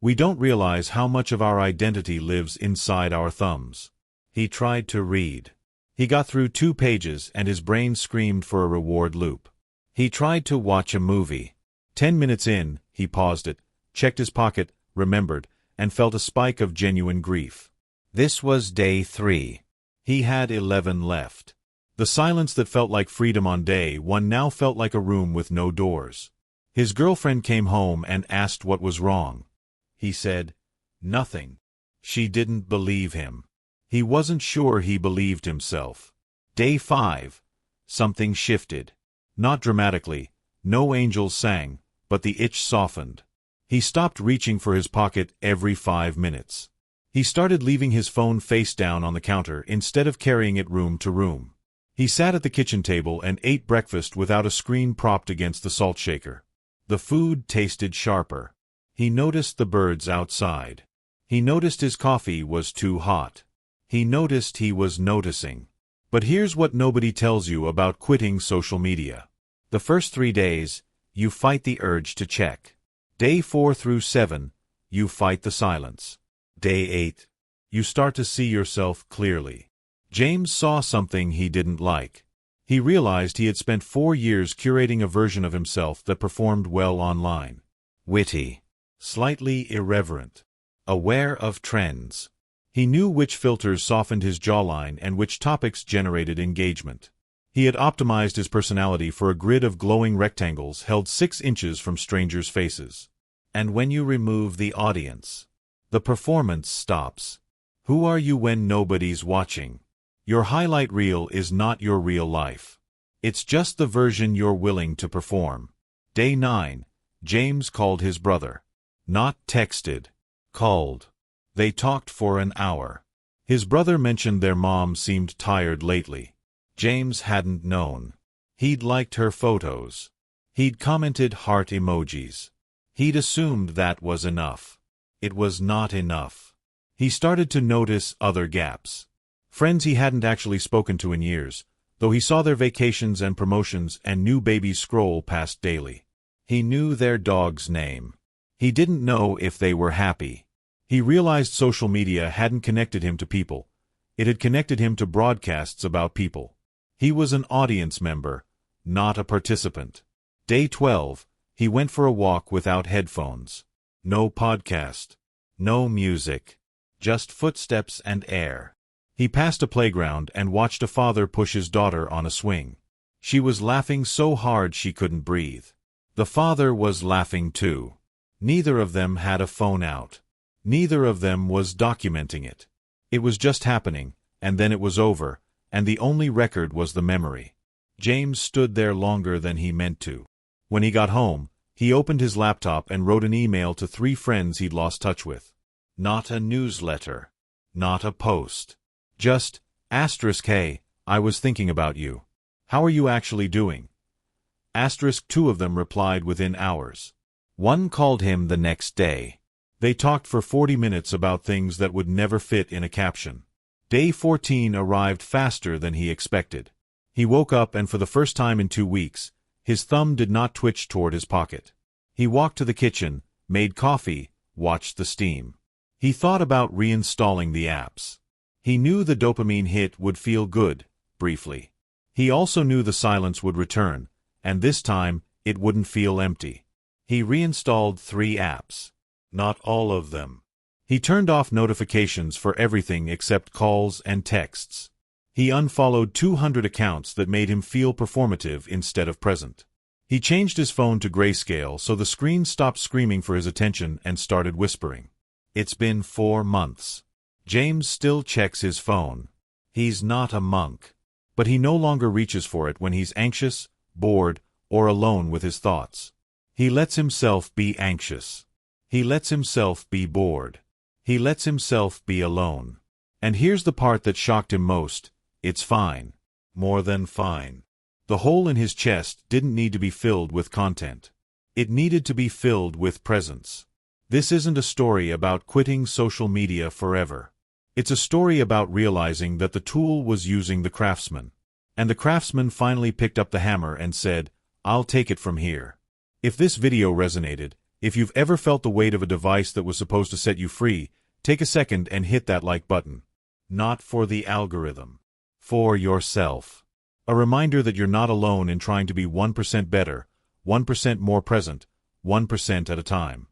We don't realize how much of our identity lives inside our thumbs. He tried to read. He got through 2 pages and his brain screamed for a reward loop. He tried to watch a movie. 10 minutes in, he paused it, checked his pocket, remembered, and felt a spike of genuine grief. This was day 3. He had 11 left. The silence that felt like freedom on day 1 now felt like a room with no doors. His girlfriend came home and asked what was wrong. He said, "Nothing." She didn't believe him. He wasn't sure he believed himself. Day 5. Something shifted. Not dramatically. No angels sang, but the itch softened. He stopped reaching for his pocket every 5 minutes. He started leaving his phone face down on the counter instead of carrying it room to room. He sat at the kitchen table and ate breakfast without a screen propped against the salt shaker. The food tasted sharper. He noticed the birds outside. He noticed his coffee was too hot. He noticed he was noticing. But here's what nobody tells you about quitting social media. The first 3 days, you fight the urge to check. Day 4 through 7, you fight the silence. Day 8, you start to see yourself clearly. James saw something he didn't like. He realized he had spent 4 years curating a version of himself that performed well online. Witty. Slightly irreverent. Aware of trends. He knew which filters softened his jawline and which topics generated engagement. He had optimized his personality for a grid of glowing rectangles held 6 inches from strangers' faces. And when you remove the audience, the performance stops. Who are you when nobody's watching? Your highlight reel is not your real life. It's just the version you're willing to perform. Day 9, James called his brother. Not texted. Called. They talked for an hour. His brother mentioned their mom seemed tired lately. James hadn't known. He'd liked her photos. He'd commented heart emojis. He'd assumed that was enough. It was not enough. He started to notice other gaps. Friends he hadn't actually spoken to in years, though he saw their vacations and promotions and new babies scroll past daily. He knew their dog's name. He didn't know if they were happy. He realized social media hadn't connected him to people. It had connected him to broadcasts about people. He was an audience member, not a participant. Day 12, he went for a walk without headphones. No podcast. No music. Just footsteps and air. He passed a playground and watched a father push his daughter on a swing. She was laughing so hard she couldn't breathe. The father was laughing too. Neither of them had a phone out. Neither of them was documenting it. It was just happening, and then it was over, and the only record was the memory. James stood there longer than he meant to. When he got home, he opened his laptop and wrote an email to 3 friends he'd lost touch with. Not a newsletter. Not a post. Just, *Hey, I was thinking about you. How are you actually doing? *2 of them replied within hours. One called him the next day. They talked for 40 minutes about things that would never fit in a caption. Day 14 arrived faster than he expected. He woke up and for the first time in 2 weeks, his thumb did not twitch toward his pocket. He walked to the kitchen, made coffee, watched the steam. He thought about reinstalling the apps. He knew the dopamine hit would feel good, briefly. He also knew the silence would return, and this time, it wouldn't feel empty. He reinstalled 3 apps. Not all of them. He turned off notifications for everything except calls and texts. He unfollowed 200 accounts that made him feel performative instead of present. He changed his phone to grayscale so the screen stopped screaming for his attention and started whispering. It's been 4 months. James still checks his phone. He's not a monk. But he no longer reaches for it when he's anxious, bored, or alone with his thoughts. He lets himself be anxious. He lets himself be bored. He lets himself be alone. And here's the part that shocked him most. It's fine. More than fine. The hole in his chest didn't need to be filled with content. It needed to be filled with presence. This isn't a story about quitting social media forever. It's a story about realizing that the tool was using the craftsman. And the craftsman finally picked up the hammer and said, "I'll take it from here." If this video resonated, If you've ever felt the weight of a device that was supposed to set you free, take a second and hit that like button. Not for the algorithm. For yourself. A reminder that you're not alone in trying to be 1% better, 1% more present, 1% at a time.